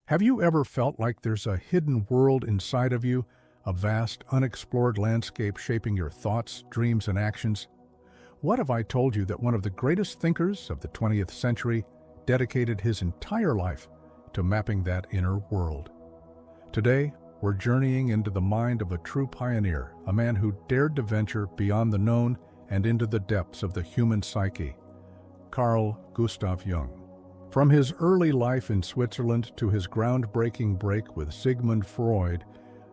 Have you ever felt like there's a hidden world inside of you, a vast, unexplored landscape shaping your thoughts, dreams, and actions? What if I told you that one of the greatest thinkers of the 20th century dedicated his entire life to mapping that inner world? Today, we're journeying into the mind of a true pioneer, a man who dared to venture beyond the known and into the depths of the human psyche, Carl Gustav Jung. From his early life in Switzerland to his groundbreaking break with Sigmund Freud,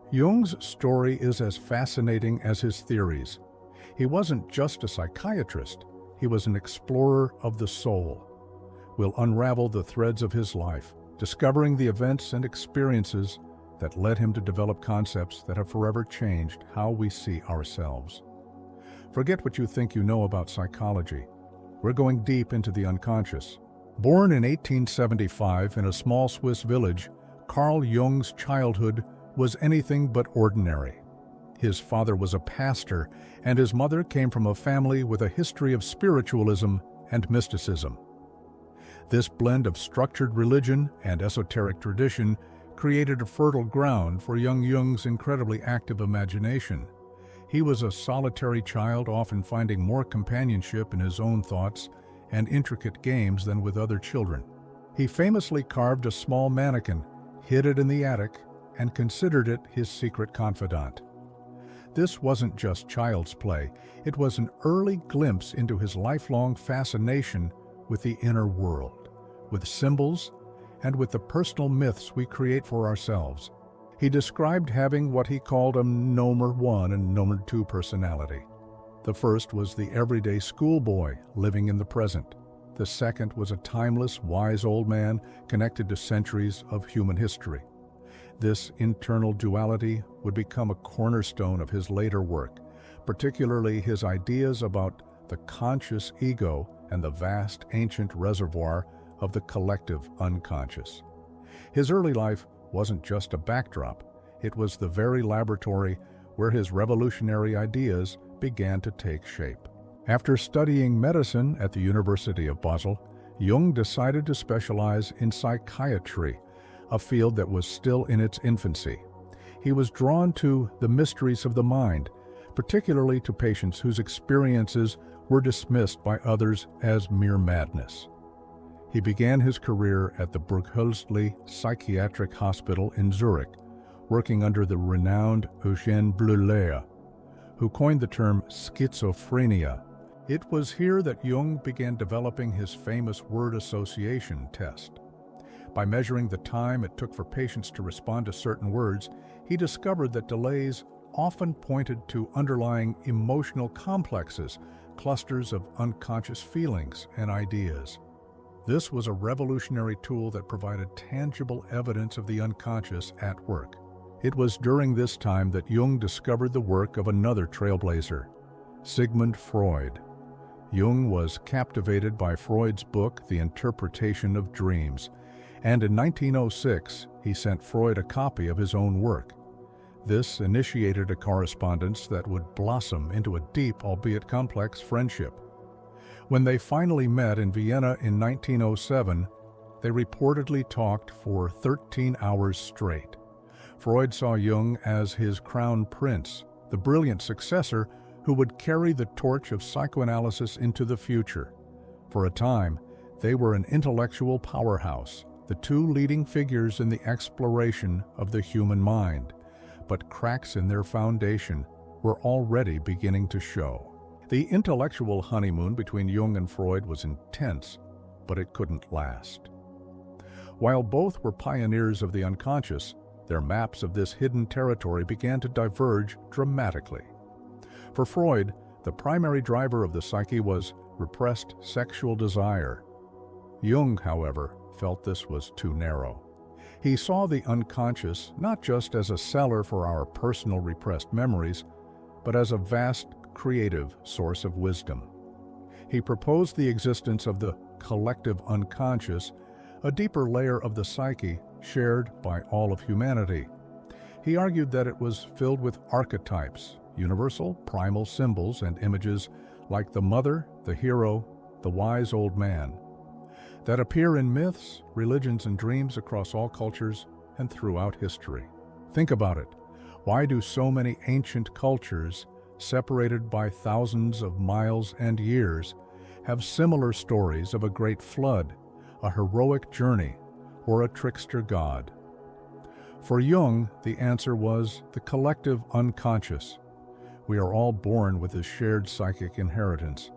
Jung's story is as fascinating as his theories. He wasn't just a psychiatrist, he was an explorer of the soul. We'll unravel the threads of his life, discovering the events and experiences that led him to develop concepts that have forever changed how we see ourselves. Forget what you think you know about psychology. We're going deep into the unconscious. Born in 1875 in a small Swiss village, Carl Jung's childhood was anything but ordinary. His father was a pastor, and his mother came from a family with a history of spiritualism and mysticism. This blend of structured religion and esoteric tradition created a fertile ground for young Jung's incredibly active imagination. He was a solitary child, often finding more companionship in his own thoughts and intricate games than with other children. He famously carved a small mannequin, hid it in the attic, and considered it his secret confidant. This wasn't just child's play, it was an early glimpse into his lifelong fascination with the inner world, with symbols, and with the personal myths we create for ourselves. He described having what he called a Number 1 and Number 2 personality. The first was the everyday schoolboy living in the present. The second was a timeless, wise old man connected to centuries of human history. This internal duality would become a cornerstone of his later work, particularly his ideas about the conscious ego and the vast ancient reservoir of the collective unconscious. His early life wasn't just a backdrop, it was the very laboratory where his revolutionary ideas began to take shape. After studying medicine at the University of Basel, Jung decided to specialize in psychiatry, a field that was still in its infancy. He was drawn to the mysteries of the mind, particularly to patients whose experiences were dismissed by others as mere madness. He began his career at the Burghölzli Psychiatric Hospital in Zurich, working under the renowned Eugène Bleuler, who coined the term schizophrenia. It was here that Jung began developing his famous word association test. By measuring the time it took for patients to respond to certain words, he discovered that delays often pointed to underlying emotional complexes, clusters of unconscious feelings and ideas. This was a revolutionary tool that provided tangible evidence of the unconscious at work. It was during this time that Jung discovered the work of another trailblazer, Sigmund Freud. Jung was captivated by Freud's book, The Interpretation of Dreams, and in 1906 he sent Freud a copy of his own work. This initiated a correspondence that would blossom into a deep, albeit complex, friendship. When they finally met in Vienna in 1907, they reportedly talked for 13 hours straight. Freud saw Jung as his crown prince, the brilliant successor who would carry the torch of psychoanalysis into the future. For a time, they were an intellectual powerhouse, the two leading figures in the exploration of the human mind. But cracks in their foundation were already beginning to show. The intellectual honeymoon between Jung and Freud was intense, but it couldn't last. While both were pioneers of the unconscious, their maps of this hidden territory began to diverge dramatically. For Freud, the primary driver of the psyche was repressed sexual desire. Jung, however, felt this was too narrow. He saw the unconscious not just as a cellar for our personal repressed memories, but as a vast creative source of wisdom. He proposed the existence of the collective unconscious, a deeper layer of the psyche shared by all of humanity. He argued that it was filled with archetypes, universal primal symbols and images like the mother, the hero, the wise old man. that appear in myths, religions, and dreams across all cultures and throughout history. Think about it. Why do so many ancient cultures, separated by thousands of miles and years, have similar stories of a great flood, a heroic journey, or a trickster god? For Jung, the answer was the collective unconscious. We are all born with a shared psychic inheritance.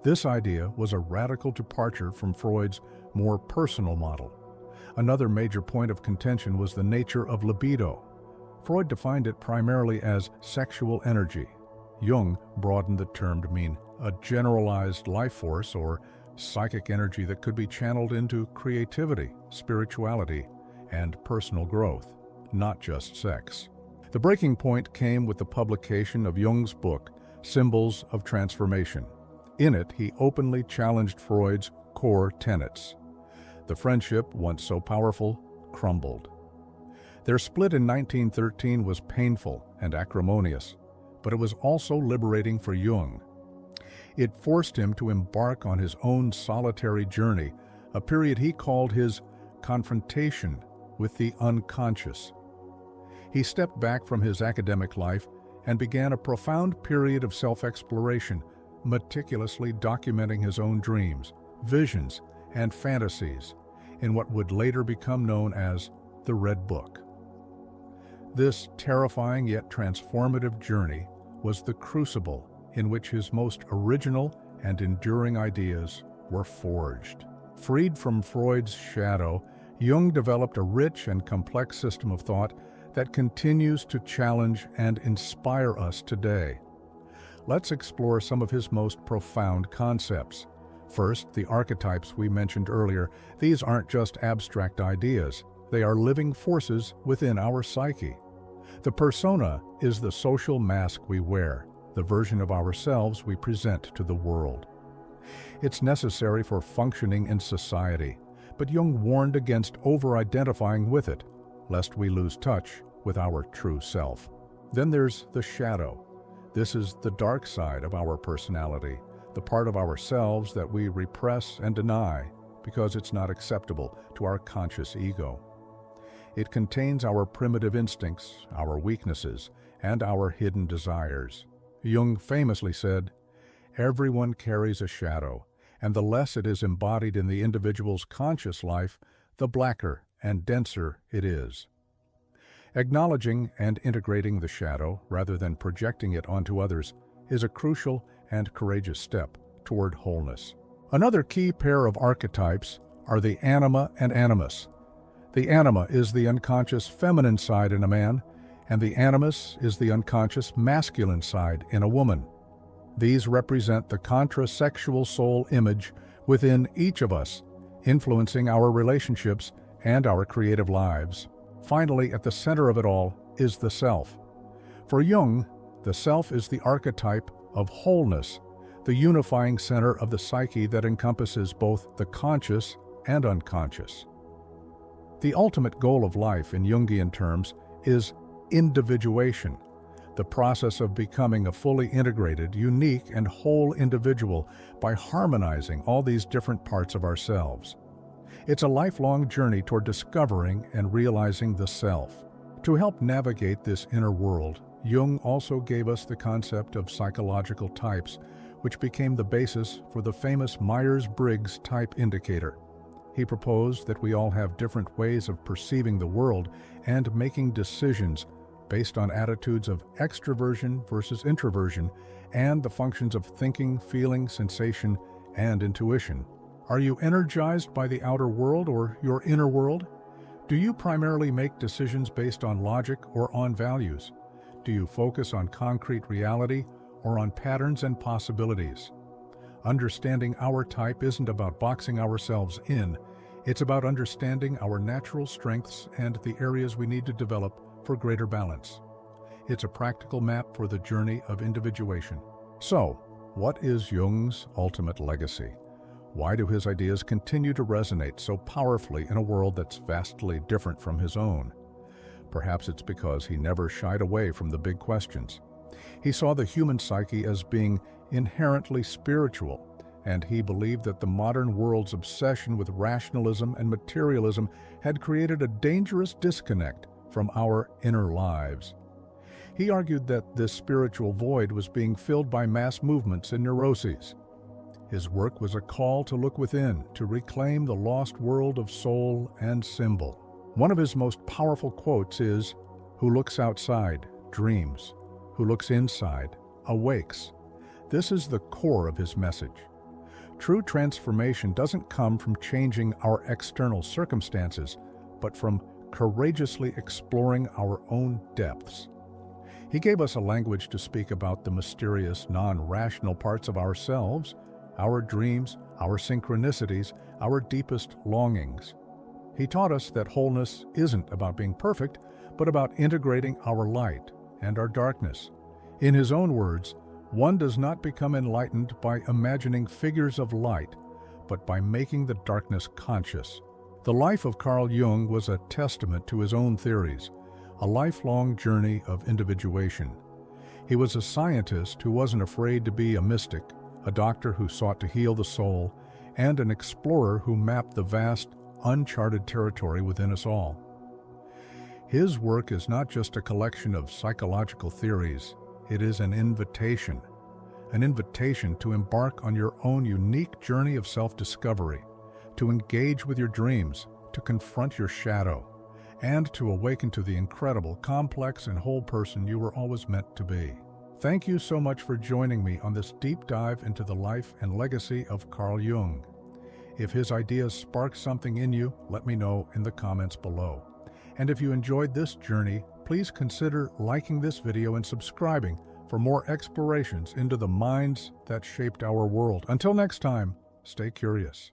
This idea was a radical departure from Freud's more personal model. Another major point of contention was the nature of libido. Freud defined it primarily as sexual energy. Jung broadened the term to mean a generalized life force or psychic energy that could be channeled into creativity, spirituality, and personal growth, not just sex. The breaking point came with the publication of Jung's book, Symbols of Transformation. In it, he openly challenged Freud's core tenets. The friendship, once so powerful, crumbled. Their split in 1913 was painful and acrimonious, but it was also liberating for Jung. It forced him to embark on his own solitary journey, a period he called his confrontation with the unconscious. He stepped back from his academic life and began a profound period of self-exploration, meticulously documenting his own dreams, visions, and fantasies in what would later become known as the Red Book. This terrifying yet transformative journey was the crucible in which his most original and enduring ideas were forged. Freed from Freud's shadow, Jung developed a rich and complex system of thought that continues to challenge and inspire us today. Let's explore some of his most profound concepts. First, the archetypes we mentioned earlier. These aren't just abstract ideas. They are living forces within our psyche. The persona is the social mask we wear, the version of ourselves we present to the world. It's necessary for functioning in society, but Jung warned against over-identifying with it, lest we lose touch with our true self. Then there's the shadow. This is the dark side of our personality, the part of ourselves that we repress and deny because it's not acceptable to our conscious ego. It contains our primitive instincts, our weaknesses, and our hidden desires. Jung famously said, "Everyone carries a shadow, and the less it is embodied in the individual's conscious life, the blacker and denser it is." Acknowledging and integrating the shadow, rather than projecting it onto others, is a crucial and courageous step toward wholeness. Another key pair of archetypes are the anima and animus. The anima is the unconscious feminine side in a man, and the animus is the unconscious masculine side in a woman. These represent the contrasexual soul image within each of us, influencing our relationships and our creative lives. Finally, at the center of it all is the self. For Jung, the self is the archetype of wholeness, the unifying center of the psyche that encompasses both the conscious and unconscious. The ultimate goal of life in Jungian terms is individuation, the process of becoming a fully integrated, unique, and whole individual by harmonizing all these different parts of ourselves. It's a lifelong journey toward discovering and realizing the self. To help navigate this inner world, Jung also gave us the concept of psychological types, which became the basis for the famous Myers-Briggs type indicator. He proposed that we all have different ways of perceiving the world and making decisions based on attitudes of extroversion versus introversion and the functions of thinking, feeling, sensation, and intuition. Are you energized by the outer world or your inner world? Do you primarily make decisions based on logic or on values? Do you focus on concrete reality or on patterns and possibilities? Understanding our type isn't about boxing ourselves in. It's about understanding our natural strengths and the areas we need to develop for greater balance. It's a practical map for the journey of individuation. So, what is Jung's ultimate legacy? Why do his ideas continue to resonate so powerfully in a world that's vastly different from his own? Perhaps it's because he never shied away from the big questions. He saw the human psyche as being inherently spiritual and he believed that the modern world's obsession with rationalism and materialism had created a dangerous disconnect from our inner lives. He argued that this spiritual void was being filled by mass movements and neuroses. His work was a call to look within, to reclaim the lost world of soul and symbol. One of his most powerful quotes is, "Who looks outside dreams, who looks inside awakes." This is the core of his message. True transformation doesn't come from changing our external circumstances, but from courageously exploring our own depths. He gave us a language to speak about the mysterious, non-rational parts of ourselves, our dreams, our synchronicities, our deepest longings. He taught us that wholeness isn't about being perfect, but about integrating our light and our darkness. In his own words, one does not become enlightened by imagining figures of light, but by making the darkness conscious. The life of Carl Jung was a testament to his own theories, a lifelong journey of individuation. He was a scientist who wasn't afraid to be a mystic, a doctor who sought to heal the soul, and an explorer who mapped the vast, uncharted territory within us all. His work is not just a collection of psychological theories, it is an invitation to embark on your own unique journey of self-discovery, to engage with your dreams, to confront your shadow, and to awaken to the incredible, complex, and whole person you were always meant to be. Thank you so much for joining me on this deep dive into the life and legacy of Carl Jung. If his ideas spark something in you, let me know in the comments below. And if you enjoyed this journey, please consider liking this video and subscribing for more explorations into the minds that shaped our world. Until next time, stay curious.